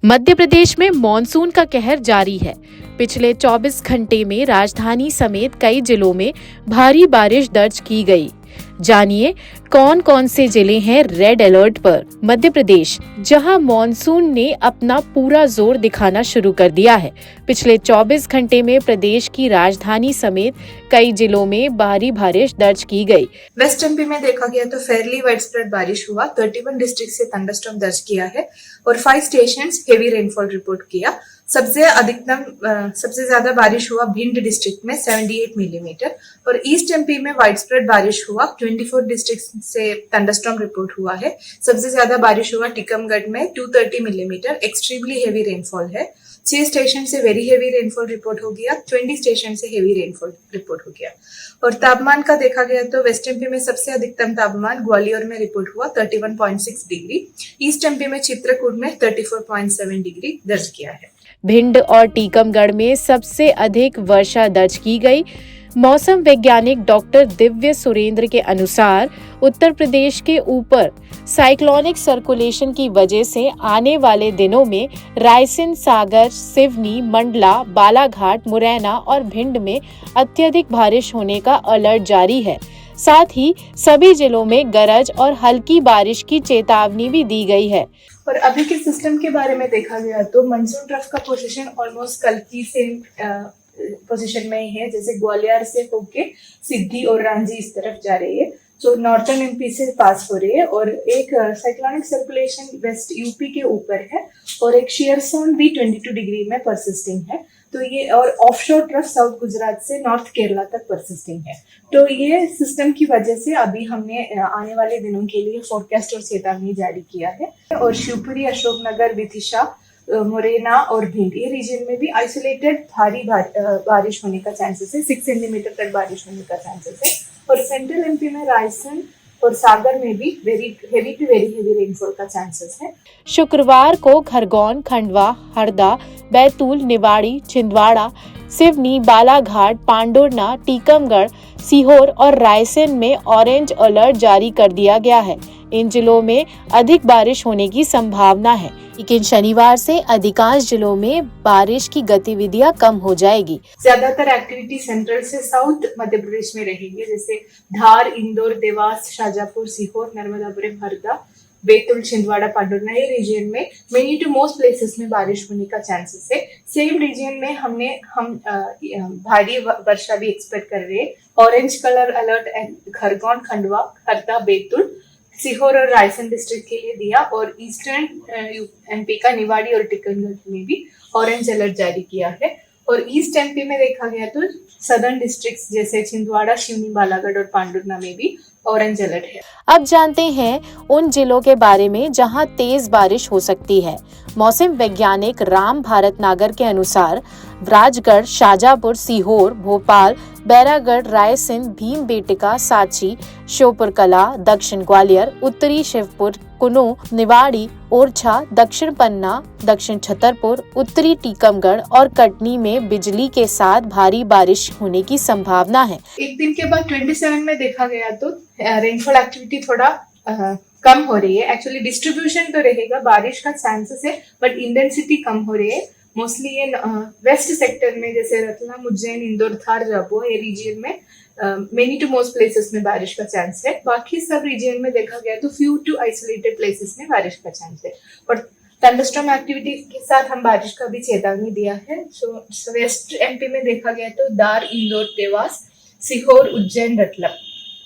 मध्य प्रदेश में मॉनसून का कहर जारी है। पिछले 24 घंटे में राजधानी समेत कई जिलों में भारी बारिश दर्ज की गई। जानिए कौन कौन से जिले हैं रेड अलर्ट पर। मध्य प्रदेश, जहां मॉनसून ने अपना पूरा जोर दिखाना शुरू कर दिया है। पिछले 24 घंटे में प्रदेश की राजधानी समेत कई जिलों में भारी बारिश दर्ज की गई। वेस्ट एमपी में देखा गया तो फेयरली वाइड स्प्रेड बारिश हुआ। 31 डिस्ट्रिक्ट से थंडरस्टॉर्म दर्ज किया है और 5 स्टेशंस हेवी रेनफॉल रिपोर्ट किया। सबसे ज्यादा बारिश हुआ भिंड डिस्ट्रिक्ट में 78 मिलीमीटर और ईस्ट एमपी में वाइड स्प्रेड बारिश हुआ। 24 डिस्ट्रिक्ट से थंडरस्टॉर्म रिपोर्ट हुआ है। सबसे ज्यादा बारिश हुआ टीकमगढ़ में 230 मिलीमीटर, एक्सट्रीमली हेवी रेनफॉल है। 6 स्टेशन से वेरी हेवी रेनफॉल रिपोर्ट हो गया, 20 स्टेशन से हेवी रेनफॉल रिपोर्ट हो गया। और तापमान का देखा गया तो वेस्ट एमपी में सबसे अधिकतम तापमान ग्वालियर में रिपोर्ट हुआ 31.6 डिग्री। ईस्ट एमपी में चित्रकूट में 34.7 डिग्री दर्ज किया है। भिंड और टीकमगढ़ में सबसे अधिक वर्षा दर्ज की गई। मौसम वैज्ञानिक डॉक्टर दिव्य सुरेंद्र के अनुसार उत्तर प्रदेश के ऊपर साइक्लोनिक सर्कुलेशन की वजह से आने वाले दिनों में रायसेन, सागर, सिवनी, मंडला, बालाघाट, मुरैना और भिंड में अत्यधिक बारिश होने का अलर्ट जारी है। साथ ही सभी जिलों में गरज और हल्की बारिश की चेतावनी भी दी गई है। और अभी के सिस्टम के बारे में देखा गया तो मानसून ट्रफ का पोजीशन ऑलमोस्ट कल की सेम पोजीशन में ही है। जैसे ग्वालियर से होके सिद्धि और रांची इस तरफ जा रही है, जो नॉर्थर्न एमपी से पास हो रही है। और एक साइक्लोनिक सर्कुलेशन वेस्ट यूपी के ऊपर है और एक शियर जोन भी 22 डिग्री में परसिस्टिंग है। तो ये और ऑफशोर ट्रफ साउथ गुजरात से नॉर्थ केरला तक परसिस्टिंग है। तो ये सिस्टम की वजह से अभी हमने आने वाले दिनों के लिए फोरकास्ट और चेतावनी जारी किया है। और शिवपुरी, अशोकनगर, विदिशा, मुरैना और भिंड ये रीजन में भी आइसोलेटेड भारी बारिश होने का चांसेस है। 6 सेंटीमीटर तक बारिश होने का चांसेस है। और सेंट्रल एमपी में रायसेन और सागर में भी very heavy to very heavy rainfall का चांसेस है। शुक्रवार को खरगोन, खंडवा, हरदा, बैतूल, निवाड़ी, छिंदवाड़ा, सिवनी, बालाघाट, पांडुरना, टीकमगढ़, सीहोर और रायसेन में ऑरेंज अलर्ट जारी कर दिया गया है। इन जिलों में अधिक बारिश होने की संभावना है, लेकिन शनिवार से अधिकांश जिलों में बारिश की गतिविधियां कम हो जाएगी। ज्यादातर एक्टिविटी सेंट्रल से साउथ मध्य प्रदेश में रहेंगे, जैसे धार, इंदौर, देवास, शाजापुर, सीहोर, नर्मदापुरम, हरदा, बैतूल, छिंदवाड़ा, पांडुरना ये रीजन में मेनी टू मोस्ट प्लेसेस में बारिश होने का चांसेस है। सेम रीजन में हम भारी वर्षा भी एक्सपेक्ट कर रहे हैं। Orange colour alert Khargone, Khandwa, Harda, Betul, Sehore और रायसेन डिस्ट्रिक्ट के लिए दिया। और ईस्टर्न एमपी का निवाड़ी और टीकमगढ़ में भी ऑरेंज अलर्ट जारी किया है। और ईस्ट एमपी में देखा गया तो सदर्न डिस्ट्रिक्ट्स जैसे छिंदवाड़ा, सिवनी, बालाघाट और पांडुरना में भी ऑरेंज अलर्ट है। अब जानते हैं उन जिलों के बारे में जहां तेज बारिश हो सकती है। मौसम वैज्ञानिक राम भारत नागर के अनुसार राजगढ़, शाजापुर, सीहोर, भोपाल, बैरागढ़, रायसेन, भीमबेटका, सांची, श्योपुरकला, दक्षिण ग्वालियर, उत्तरी शिवपुर, कुनो, निवाड़ी, ओरछा, दक्षिण पन्ना, दक्षिण छतरपुर, उत्तरी टीकमगढ़ और कटनी में बिजली के साथ भारी बारिश होने की संभावना है। एक दिन के बाद 27 में देखा गया तो रेनफॉल एक्टिविटी थोड़ा कम हो रही है। एक्चुअली डिस्ट्रीब्यूशन तो रहेगा, बारिश का चांसेस है, बट इंटेंसिटी कम हो रही है। मोस्टली ये वेस्ट सेक्टर में जैसे रतलाम, उज्जैन, इंदौर, धार, झाबुआ ये रीजन में मेनी टू मोस्ट प्लेसेस में बारिश का चांस है। बाकी सब रीजन में देखा गया तो फ्यू टू आइसोलेटेड प्लेसेस में बारिश का चांस है। और थंडरस्टॉर्म एक्टिविटी के साथ हम बारिश का भी चेतावनी दिया है। सो वेस्ट एमपी में देखा गया तो दार, इंदौर, देवास, सीहोर, उज्जैन, रतलाम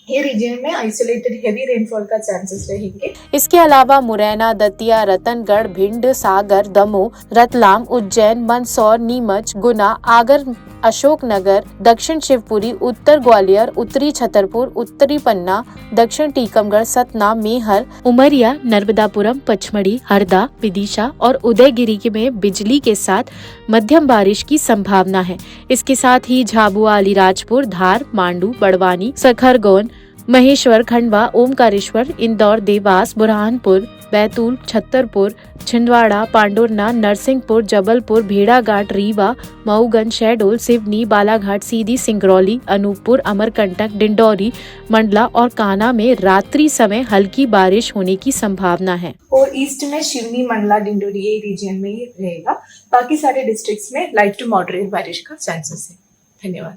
ये रीजन में आइसोलेटेड हेवी रेनफॉल का चांसेस रहेंगे। इसके अलावा मुरैना, दतिया, रतनगढ़, भिंड, सागर, दमोह, रतलाम, उज्जैन, मंदसौर, नीमच, गुना, आगर, अशोकनगर, दक्षिण शिवपुरी, उत्तर ग्वालियर, उत्तरी छतरपुर, उत्तरी पन्ना, दक्षिण टीकमगढ़, सतना, मेहर, उमरिया, नर्मदापुरम, पचमढ़ी, हरदा, विदिशा और उदयगिरी में बिजली के साथ मध्यम बारिश की संभावना है। इसके साथ ही झाबुआ, अलीराजपुर, धार, मांडू, बड़वानी, खरगोन, महेश्वर, खंडवा, ओमकारेश्वर, इंदौर, देवास, बुरहानपुर, बैतूल, छतरपुर, छिंदवाड़ा, पांडुरना, नरसिंहपुर, जबलपुर, भेड़ाघाट, रीवा, मऊगंज, शहडोल, सिवनी, बालाघाट, सीधी, सिंगरौली, अनूपपुर, अमरकंटक, डिंडौरी, मंडला और कान्हा में रात्रि समय हल्की बारिश होने की संभावना है। और ईस्ट में शिवनी, मंडला, डिंडोरी ये रीजन में ही रहेगा। बाकी सारे डिस्ट्रिक्ट्स में लाइट टू मॉडरेट बारिश का चांसेस है। धन्यवाद।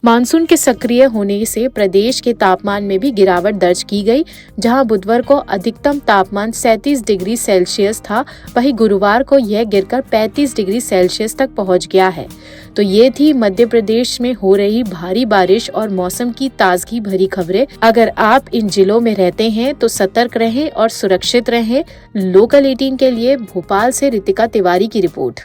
मानसून के सक्रिय होने से प्रदेश के तापमान में भी गिरावट दर्ज की गई, जहां बुधवार को अधिकतम तापमान 37 डिग्री सेल्सियस था, वहीं गुरुवार को यह गिरकर 35 डिग्री सेल्सियस तक पहुंच गया है। तो ये थी मध्य प्रदेश में हो रही भारी बारिश और मौसम की ताजगी भरी खबरें। अगर आप इन जिलों में रहते हैं तो सतर्क रहें और सुरक्षित रहें। लोकल 18 के लिए भोपाल से रितिका तिवारी की रिपोर्ट।